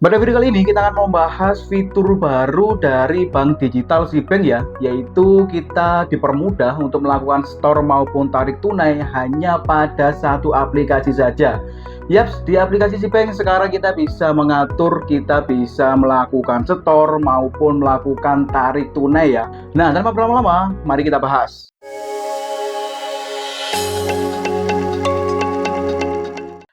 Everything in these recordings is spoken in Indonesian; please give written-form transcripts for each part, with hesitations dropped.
Pada video kali ini kita akan membahas fitur baru dari bank digital Sibank ya, yaitu kita dipermudah untuk melakukan store maupun tarik tunai hanya pada satu aplikasi saja. Yaps, di aplikasi Sibank sekarang kita bisa mengatur, kita bisa melakukan store maupun melakukan tarik tunai ya. Nah, tanpa berlama-lama, mari kita bahas.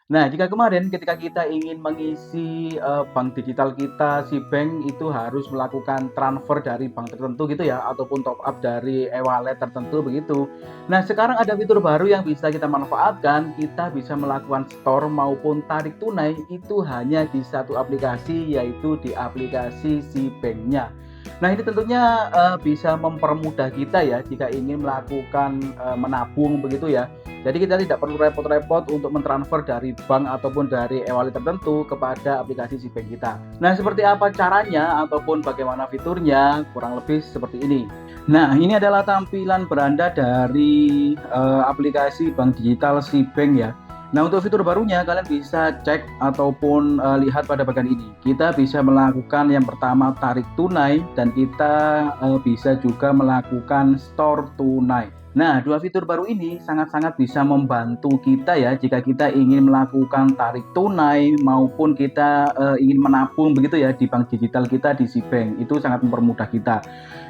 Nah, jika kemarin ketika kita ingin mengisi bank digital kita, Sibank itu harus melakukan transfer dari bank tertentu gitu ya, ataupun top up dari e-wallet tertentu begitu. Nah, sekarang ada fitur baru yang bisa kita manfaatkan, kita bisa melakukan store maupun tarik tunai itu hanya di satu aplikasi, yaitu di aplikasi Sibank-nya. Nah, ini tentunya bisa mempermudah kita ya jika ingin melakukan menabung begitu ya. Jadi kita tidak perlu repot-repot untuk mentransfer dari bank ataupun dari e-wallet tertentu kepada aplikasi Sibank kita. Nah, seperti apa caranya ataupun bagaimana fiturnya? Kurang lebih seperti ini. Nah, ini adalah tampilan beranda dari aplikasi bank digital Sibank ya. Nah, untuk fitur barunya kalian bisa cek ataupun lihat pada bagian ini. Kita bisa melakukan yang pertama tarik tunai dan kita bisa juga melakukan store tunai. Nah, dua fitur baru ini sangat-sangat bisa membantu kita ya jika kita ingin melakukan tarik tunai maupun kita ingin menabung begitu ya di bank digital kita di Sibank. Itu sangat mempermudah kita.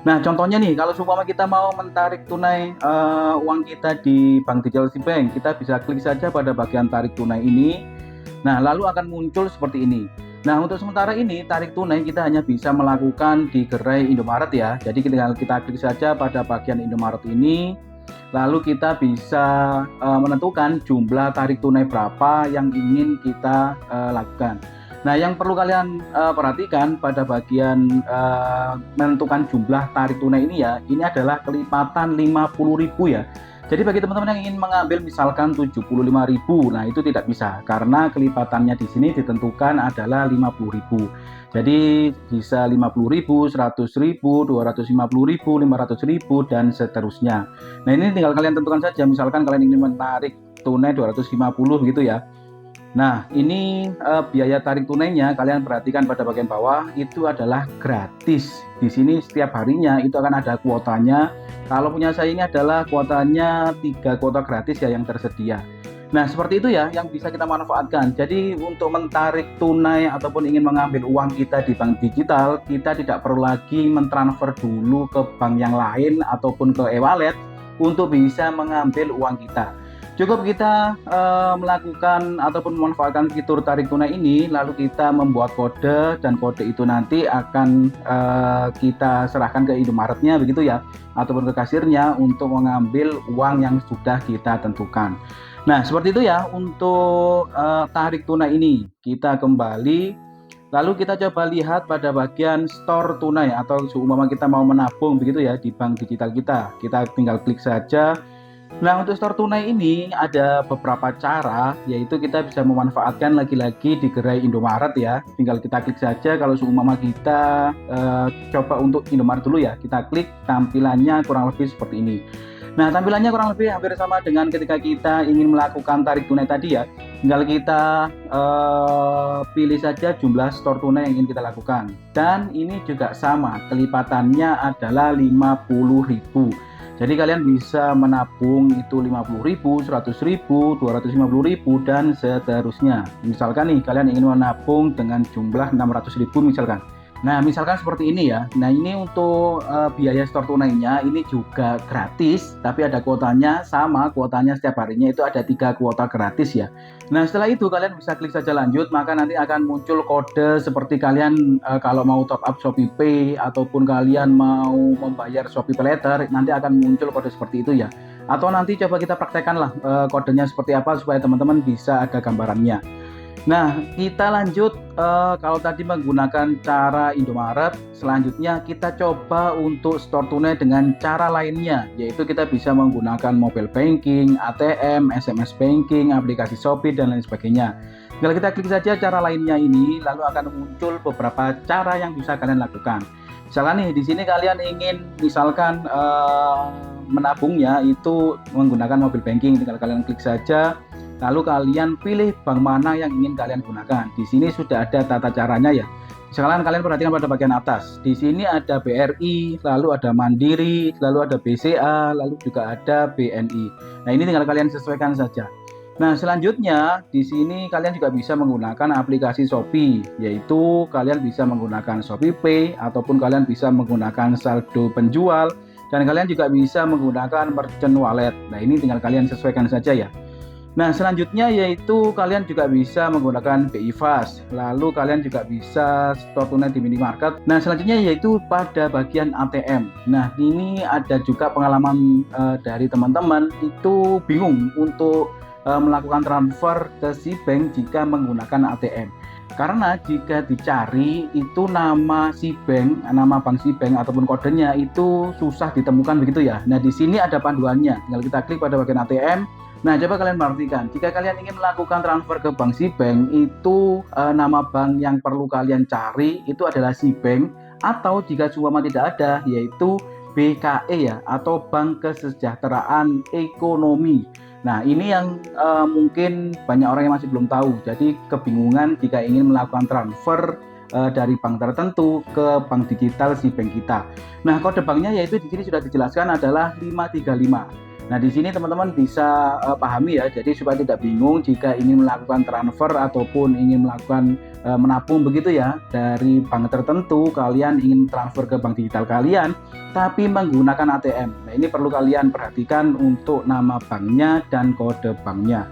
Nah, contohnya nih, kalau seumpama kita mau mentarik tunai uang kita di bank digital Sibank, kita bisa klik saja pada bagian tarik tunai ini. Nah, lalu akan muncul seperti ini. Nah, untuk sementara ini tarik tunai kita hanya bisa melakukan di gerai Indomaret ya. Jadi tinggal kita klik saja pada bagian Indomaret ini. Lalu kita bisa menentukan jumlah tarik tunai berapa yang ingin kita lakukan. Nah, yang perlu kalian perhatikan pada bagian menentukan jumlah tarik tunai ini ya, ini adalah kelipatan 50.000 ya. Jadi bagi teman-teman yang ingin mengambil misalkan 75.000, nah itu tidak bisa karena kelipatannya di sini ditentukan adalah 50.000. Jadi bisa 50.000, 100.000, 250.000, 500.000 dan seterusnya. Nah, ini tinggal kalian tentukan saja, misalkan kalian ingin menarik tunai 250 gitu ya. Nah, ini biaya tarik tunainya kalian perhatikan pada bagian bawah itu adalah gratis. Di sini setiap harinya itu akan ada kuotanya. Kalau punya saya ini adalah kuotanya 3 kuota gratis ya yang tersedia. Nah, seperti itu ya yang bisa kita manfaatkan. Jadi untuk mentarik tunai ataupun ingin mengambil uang kita di bank digital, kita tidak perlu lagi mentransfer dulu ke bank yang lain ataupun ke e-wallet untuk bisa mengambil uang kita. Cukup kita melakukan ataupun memanfaatkan fitur tarik tunai ini, lalu kita membuat kode dan kode itu nanti akan kita serahkan ke Indomaretnya begitu ya, ataupun ke kasirnya untuk mengambil uang yang sudah kita tentukan. Nah, seperti itu ya untuk tarik tunai ini. Kita kembali, lalu kita coba lihat pada bagian store tunai atau seumpama kita mau menabung begitu ya di bank digital kita. Kita tinggal klik saja. Nah, untuk store tunai ini ada beberapa cara, yaitu kita bisa memanfaatkan lagi-lagi di gerai Indomaret ya. Tinggal kita klik saja, kalau seumpama kita coba untuk Indomaret dulu ya, kita klik, tampilannya kurang lebih seperti ini. Nah, tampilannya kurang lebih hampir sama dengan ketika kita ingin melakukan tarik tunai tadi ya. Tinggal kita pilih saja jumlah store tunai yang ingin kita lakukan. Dan ini juga sama, kelipatannya adalah 50.000. Jadi kalian bisa menabung itu 50.000, 100.000, 250.000 dan seterusnya. Misalkan nih kalian ingin menabung dengan jumlah 600.000 misalkan. Nah, misalkan seperti ini ya. Nah, ini untuk biaya store tunainya ini juga gratis, tapi ada kuotanya sama, kuotanya setiap harinya itu ada 3 kuota gratis ya. Nah, setelah itu kalian bisa klik saja lanjut, maka nanti akan muncul kode seperti kalian kalau mau top up Shopee Pay ataupun kalian mau membayar Shopee Pay Later, nanti akan muncul kode seperti itu ya. Atau nanti coba kita praktekkan lah kodenya seperti apa supaya teman-teman bisa ada gambarannya. Nah, kita lanjut kalau tadi menggunakan cara Indomaret, selanjutnya kita coba untuk store tunai dengan cara lainnya, yaitu kita bisa menggunakan mobile banking, ATM, SMS banking, aplikasi Shopee dan lain sebagainya. Tinggal kita klik saja cara lainnya ini, lalu akan muncul beberapa cara yang bisa kalian lakukan. Misalkan nih di sini kalian ingin misalkan menabungnya itu menggunakan mobile banking, tinggal kalian klik saja. lalu kalian pilih bank mana yang ingin kalian gunakan. Di sini sudah ada tata caranya ya. Sekarang kalian perhatikan pada bagian atas. Di sini ada BRI, lalu ada Mandiri, lalu ada BCA, lalu juga ada BNI. Nah, ini tinggal kalian sesuaikan saja. Nah, selanjutnya di sini kalian juga bisa menggunakan aplikasi Shopee, yaitu kalian bisa menggunakan Shopee Pay ataupun kalian bisa menggunakan saldo penjual dan kalian juga bisa menggunakan merchant wallet. Nah, ini tinggal kalian sesuaikan saja ya. Nah, selanjutnya yaitu kalian juga bisa menggunakan BI Fast, lalu kalian juga bisa store tunai di minimarket. Nah, selanjutnya yaitu pada bagian ATM. Nah, ini ada juga pengalaman dari teman-teman itu bingung untuk melakukan transfer ke si bank jika menggunakan ATM. Karena jika dicari itu nama si bank, nama bank si bank ataupun kodenya itu susah ditemukan begitu ya. Nah, di sini ada panduannya. Tinggal kita klik pada bagian ATM. Nah, coba kalian perhatikan, jika kalian ingin melakukan transfer ke bank si bank, itu nama bank yang perlu kalian cari itu adalah si bank, atau jika cuma tidak ada, yaitu BKE ya, atau Bank Kesejahteraan Ekonomi. Nah, ini yang mungkin banyak orang yang masih belum tahu, jadi kebingungan jika ingin melakukan transfer dari bank tertentu ke bank digital si bank kita. Nah, kode banknya yaitu di sini sudah dijelaskan adalah 535. Nah, di sini teman-teman bisa pahami ya, jadi supaya tidak bingung jika ingin melakukan transfer ataupun ingin melakukan menabung begitu ya, dari bank tertentu kalian ingin transfer ke bank digital kalian, tapi menggunakan ATM. Nah, ini perlu kalian perhatikan untuk nama banknya dan kode banknya.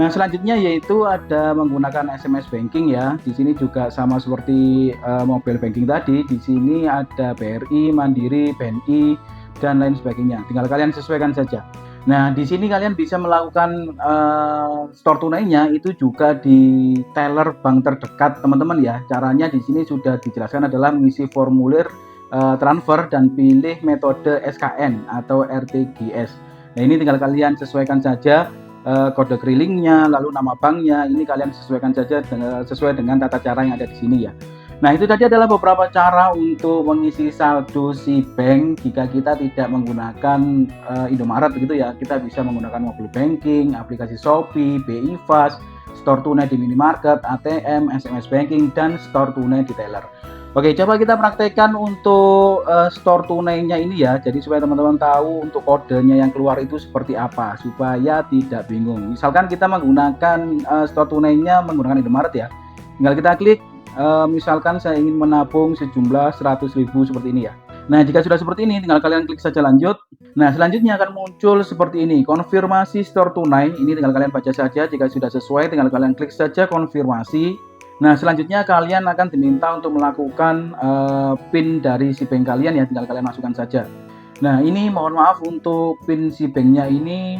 Nah, selanjutnya yaitu ada menggunakan SMS banking ya. Di sini juga sama seperti mobile banking tadi. Di sini ada BRI, Mandiri, BNI, dan lain sebagainya. Tinggal kalian sesuaikan saja. Nah, di sini kalian bisa melakukan store tunainya itu juga di teller bank terdekat, teman-teman ya. Caranya di sini sudah dijelaskan adalah mengisi formulir transfer dan pilih metode SKN atau RTGS. Nah, ini tinggal kalian sesuaikan saja kode kerilingnya, lalu nama banknya. Ini kalian sesuaikan saja sesuai dengan tata cara yang ada di sini ya. Nah, itu tadi adalah beberapa cara untuk mengisi saldo si bank jika kita tidak menggunakan Indomaret begitu ya. Kita bisa menggunakan mobile banking, aplikasi Shopee, BI Fast, store tunai di minimarket, ATM, SMS banking, dan store tunai di teller. Oke, coba kita praktekkan untuk store tunainya ini ya. Jadi supaya teman-teman tahu untuk kodenya yang keluar itu seperti apa, supaya tidak bingung. Misalkan kita menggunakan store tunainya menggunakan Indomaret ya. Tinggal kita klik. Misalkan saya ingin menabung sejumlah 100.000 seperti ini ya. Nah, jika sudah seperti ini, tinggal kalian klik saja lanjut. Nah, selanjutnya akan muncul seperti ini, konfirmasi store tunai. Ini tinggal kalian baca saja, jika sudah sesuai tinggal kalian klik saja konfirmasi. Nah, selanjutnya kalian akan diminta untuk melakukan PIN dari si bank kalian ya, tinggal kalian masukkan saja. Nah, ini mohon maaf untuk PIN si banknya ini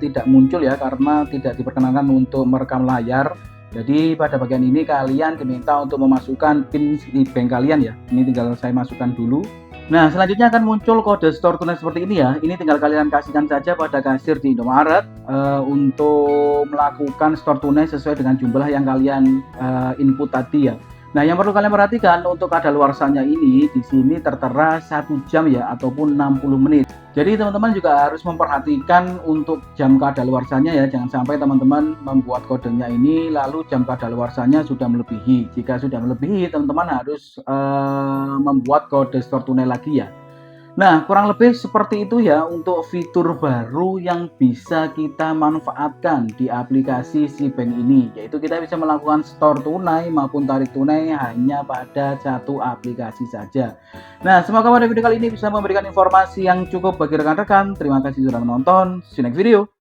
tidak muncul ya, karena tidak diperkenankan untuk merekam layar. Jadi pada bagian ini kalian diminta untuk memasukkan PIN di bank kalian ya. Ini tinggal saya masukkan dulu. Nah, selanjutnya akan muncul kode store tunai seperti ini ya. Ini tinggal kalian kasihkan saja pada kasir di Indomaret untuk melakukan store tunai sesuai dengan jumlah yang kalian input tadi ya. Nah, yang perlu kalian perhatikan untuk kadaluarsanya ini di sini tertera 1 jam ya ataupun 60 menit. Jadi teman-teman juga harus memperhatikan untuk jam kadaluarsanya ya. Jangan sampai teman-teman membuat kodenya ini lalu jam kadaluarsanya sudah melebihi. Jika sudah melebihi, teman-teman harus membuat kode store tunai lagi ya. Nah, kurang lebih seperti itu ya untuk fitur baru yang bisa kita manfaatkan di aplikasi si bank ini, yaitu kita bisa melakukan store tunai maupun tarik tunai hanya pada satu aplikasi saja. Nah, semoga pada video kali ini bisa memberikan informasi yang cukup bagi rekan-rekan. Terima kasih sudah menonton. See you next video.